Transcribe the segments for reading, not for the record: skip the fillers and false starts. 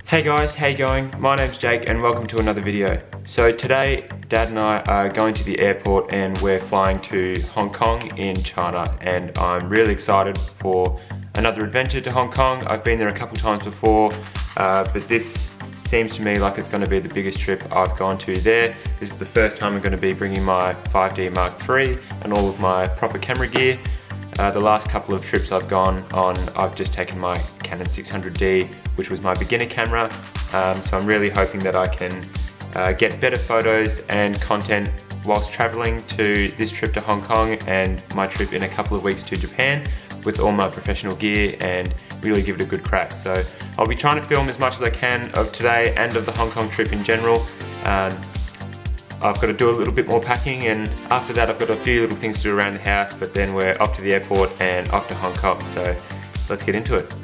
Hey guys, how you going? My name's Jake and welcome to another video. So today, Dad and I are going to the airport and we're flying to Hong Kong in China, and I'm really excited for another adventure to Hong Kong. I've been there a couple times before, but this seems to me like it's going to be the biggest trip I've gone to there. This is the first time I'm going to be bringing my 5D Mark III and all of my proper camera gear. The last couple of trips I've gone on, I've just taken my Canon 600D, which was my beginner camera. So I'm really hoping that I can get better photos and content whilst traveling to this trip to Hong Kong and my trip in a couple of weeks to Japan with all my professional gear, and really give it a good crack. So I'll be trying to film as much as I can of today and of the Hong Kong trip in general. I've got to do a little bit more packing, and after that I've got a few little things to do around the house, but then we're off to the airport and off to Hong Kong, so let's get into it.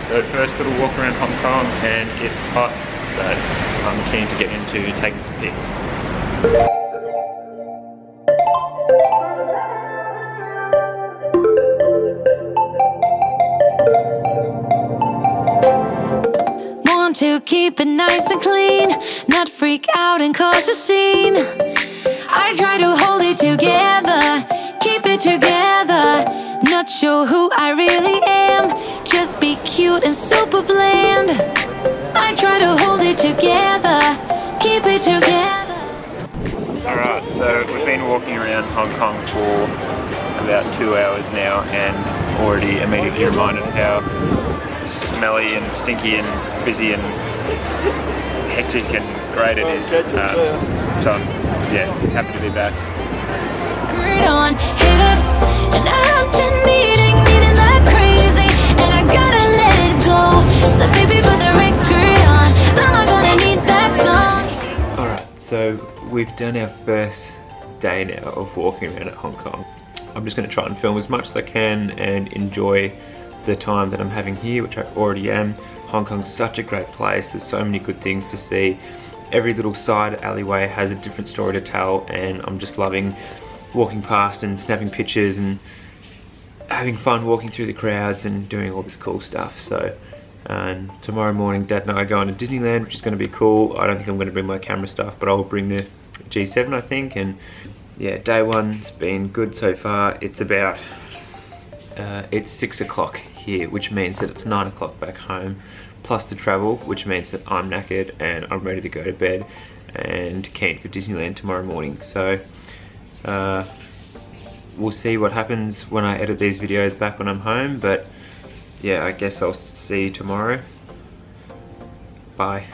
So first little walk around Hong Kong, and it's hot, but I'm keen to get into taking some pics. Want to keep it nice and clean, not freak out and cause a scene. I try to hold it together, keep it together. Not sure who I really am, just be cute and super bland. I try to hold it together, keep it together. Alright, so we've been walking around Hong Kong for about 2 hours now, and already immediately reminded how smelly and stinky and busy and hectic and great it is. So I'm, happy to be back. On, hit it, and I've been needing that crazy, and I gotta let it go. So baby, put the record on, I'm not gonna need that song. Alright, so we've done our first day now of walking around at Hong Kong. I'm just going to try and film as much as I can and enjoy the time that I'm having here, which I already am. Hong Kong's such a great place, there's so many good things to see. Every little side alleyway has a different story to tell, and I'm just loving walking past and snapping pictures and having fun walking through the crowds and doing all this cool stuff. So tomorrow morning Dad and I are going to Disneyland, which is going to be cool. I don't think I'm going to bring my camera stuff, but I'll bring the G7 I think. And yeah, day one's been good so far. It's about it's 6 o'clock here, which means that it's 9 o'clock back home, plus the travel, which means that I'm knackered and I'm ready to go to bed and keen for Disneyland tomorrow morning. So we'll see what happens when I edit these videos back when I'm home, but yeah, I guess I'll see you tomorrow. Bye.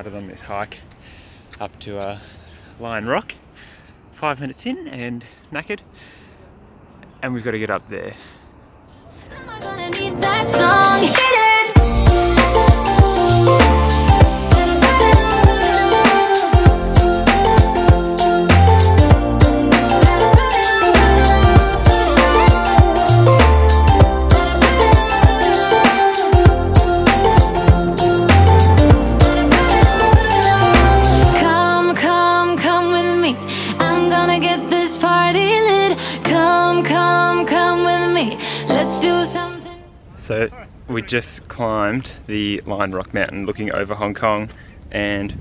started on this hike up to Lion Rock. 5 minutes in and knackered, and we've got to get up there. Am I gonna need that song? Hit it. Come with me. I'm gonna get this party lit. Come with me. Let's do something. So we just climbed the Lion Rock mountain looking over Hong Kong, and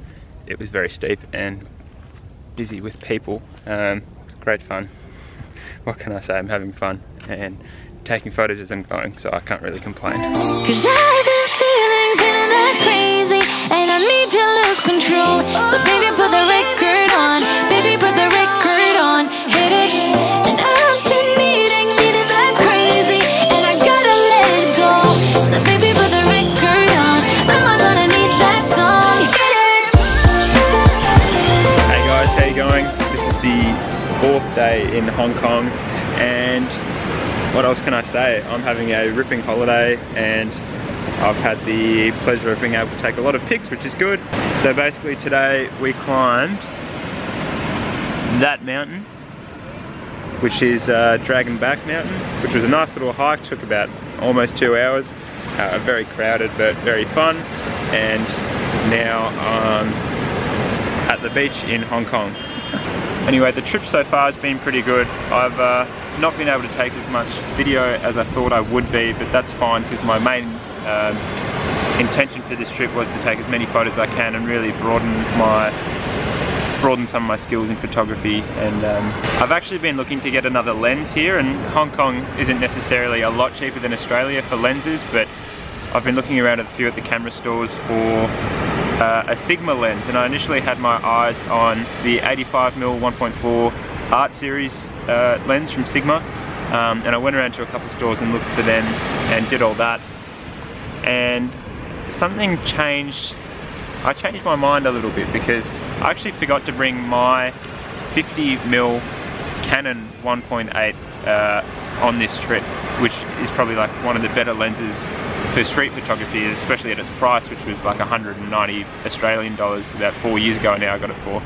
it was very steep and busy with people. Great fun. What can I say? I'm having fun and taking photos as I'm going, so I can't really complain. 'Cause I've been feeling that crazy, and I need to lose control. So baby, put the record on. Baby, put the record on. Hit it. And I've been needing that crazy, and I gotta let it go. So baby, put the record on. Am I gonna need that song? Hit it. Hey guys, how you going? This is the 4th day in Hong Kong, and what else can I say? I'm having a ripping holiday, and I've had the pleasure of being able to take a lot of pics, which is good. So basically today we climbed that mountain, which is Dragon Back Mountain, which was a nice little hike, took about almost 2 hours. Very crowded but very fun, and now I'm at the beach in Hong Kong. Anyway, the trip so far has been pretty good. I've not been able to take as much video as I thought I would be, but that's fine because my main intention for this trip was to take as many photos as I can and really broaden some of my skills in photography. And I've actually been looking to get another lens here, and Hong Kong isn't necessarily a lot cheaper than Australia for lenses, but I've been looking around at a few at the camera stores for a Sigma lens, and I initially had my eyes on the 85mm 1.4 art series lens from Sigma, and I went around to a couple of stores and looked for them and did all that, and something changed. I changed my mind a little bit because I actually forgot to bring my 50mm Canon 1.8 on this trip, which is probably like one of the better lenses for street photography, especially at its price, which was like 190 Australian dollars about 4 years ago now I got it for.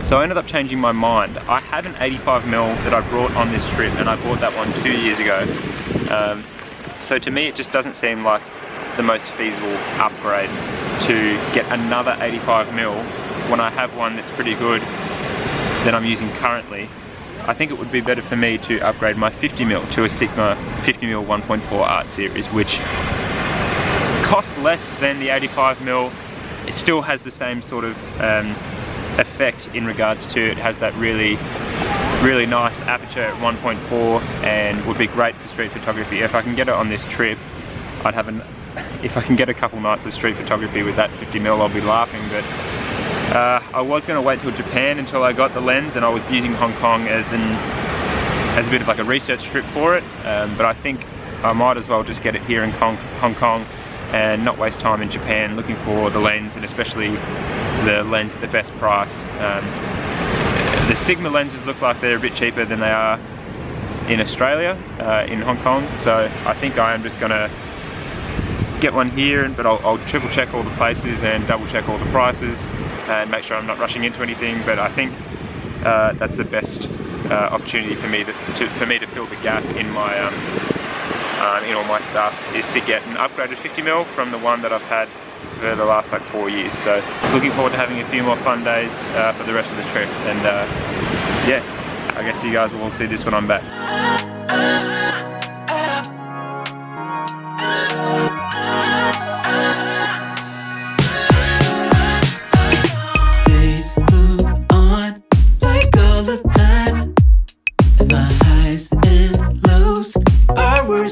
So I ended up changing my mind. I had an 85mm that I brought on this trip, and I bought that one 2 years ago. So to me it just doesn't seem like the most feasible upgrade to get another 85mm when I have one that's pretty good that I'm using currently. I think it would be better for me to upgrade my 50mm to a Sigma 50mm 1.4 art series, which costs less than the 85mm. It still has the same sort of effect in regards to it has that really nice aperture at 1.4 and would be great for street photography. If I can get it on this trip, I'd have if I can get a couple nights of street photography with that 50mm, I'll be laughing. But I was going to wait till Japan until I got the lens, and I was using Hong Kong as a bit of like a research trip for it, but I think I might as well just get it here in Hong Kong and not waste time in Japan looking for the lens, and especially the lens at the best price. The Sigma lenses look like they're a bit cheaper than they are in Australia, in Hong Kong, so I think I am just going to get one here, but I'll triple check all the places and double check all the prices and make sure I'm not rushing into anything. But I think that's the best opportunity for me to fill the gap in my in all my stuff, is to get an upgraded 50mm from the one that I've had for the last like 4 years. So looking forward to having a few more fun days for the rest of the trip, and yeah, I guess you guys will all see this when I'm back.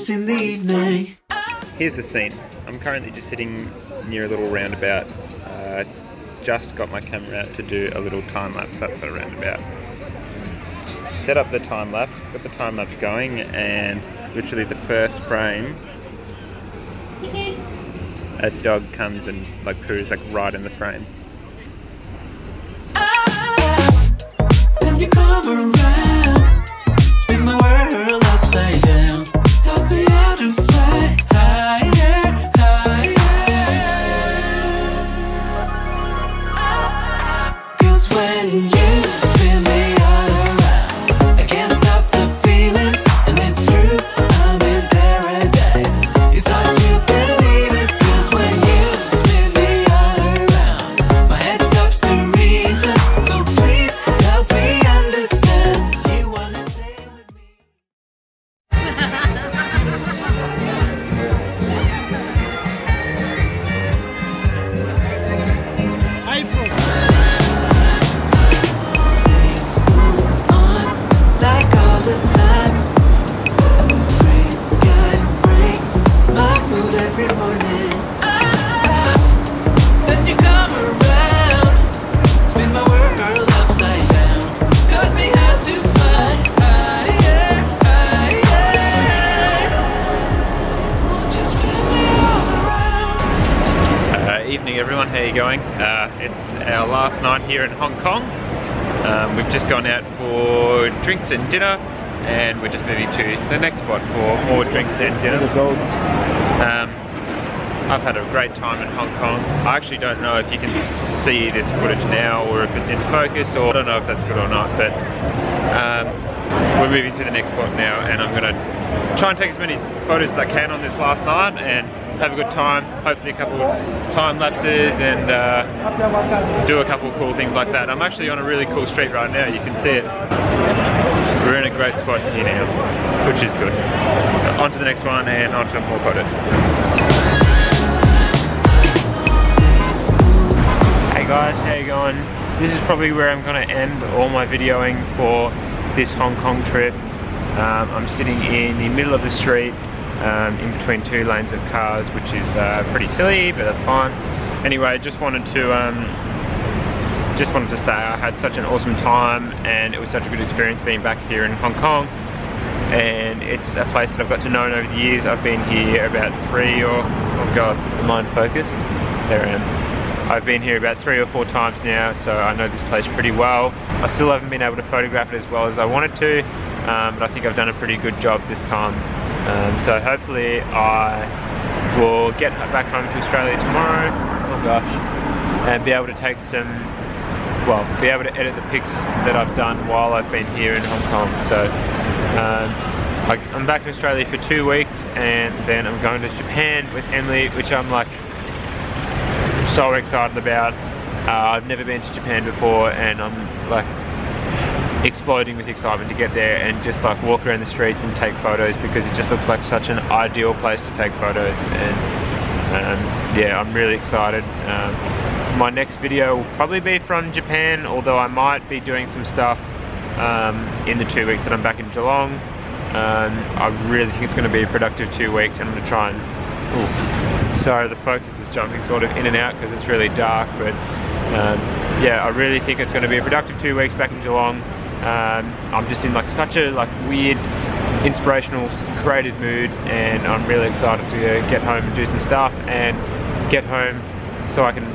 In the evening. Here's the scene. I'm currently just sitting near a little roundabout. Just got my camera out to do a little time lapse. That's the roundabout. Set up the time lapse, got the time lapse going, and literally the first frame a dog comes and like poos like right in the frame. Then you come around, spin my world upside down, taught me how to fly higher, higher. 'Cause when you spin me all around, I can't stop the feeling, and it's true, I'm in paradise. It's hard to believe it, 'cause when you spin me all around, my head stops to reason, so please help me understand. You wanna stay with me? Things move on like all the time, and this gray sky breaks my mood every morning. Then you come around, spin my world upside down, taught me how to fly higher, higher. Just spin me all around. Evening everyone, how you going? It's our last night here in Hong Kong. We've just gone out for drinks and dinner, and we're just moving to the next spot for more drinks and dinner. I've had a great time in Hong Kong. I actually don't know if you can see this footage now or if it's in focus, or I don't know if that's good or not, but we're moving to the next spot now, and I'm gonna try and take as many photos as I can on this last night and have a good time, hopefully a couple of time lapses and do a couple of cool things like that. I'm actually on a really cool street right now, you can see it. We're in a great spot here now, which is good. On to the next one and on to more photos. Hey guys, how you going? This is probably where I'm going to end all my videoing for this Hong Kong trip. I'm sitting in the middle of the street, in between two lanes of cars, which is pretty silly, but that's fine. Anyway, just wanted to say I had such an awesome time, and it was such a good experience being back here in Hong Kong. And it's a place that I've got to know over the years. I've been here about oh god, the mind focus. There I am. I've been here about 3 or 4 times now, so I know this place pretty well. I still haven't been able to photograph it as well as I wanted to, but I think I've done a pretty good job this time. So hopefully I will get back home to Australia tomorrow, oh gosh, and be able to take some, well, be able to edit the pics that I've done while I've been here in Hong Kong. So I'm back in Australia for 2 weeks, and then I'm going to Japan with Emily, which I'm like so excited about. I've never been to Japan before, and I'm like exploding with excitement to get there and just like walk around the streets and take photos, because it just looks like such an ideal place to take photos. And yeah, I'm really excited. My next video will probably be from Japan, although I might be doing some stuff in the 2 weeks that I'm back in Geelong. I really think it's going to be a productive 2 weeks, and I'm going to try and... Sorry, the focus is jumping sort of in and out because it's really dark, but yeah, I really think it's going to be a productive 2 weeks back in Geelong. I'm just in like such a weird, inspirational, creative mood, and I'm really excited to get home and do some stuff and get home so I can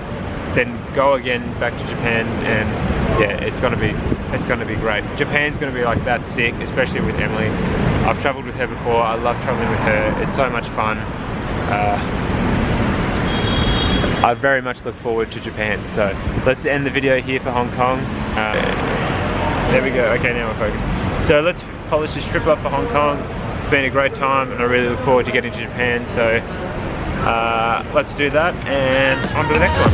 then go again back to Japan. And yeah, it's gonna be great. Japan's gonna be like that sick, especially with Emily. I've traveled with her before. I love traveling with her. It's so much fun. I very much look forward to Japan. So let's end the video here for Hong Kong. There we go. Okay, now we're focused. So let's polish this trip up for Hong Kong. It's been a great time, and I really look forward to getting to Japan. So let's do that, and on to the next one.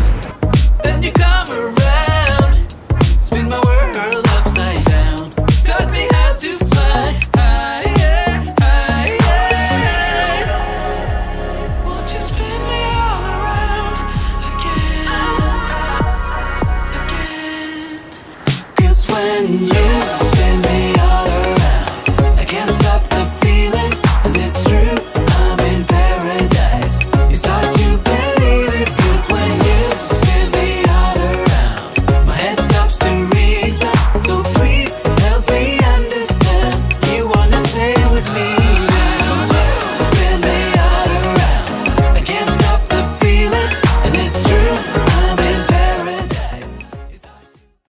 Then you come around.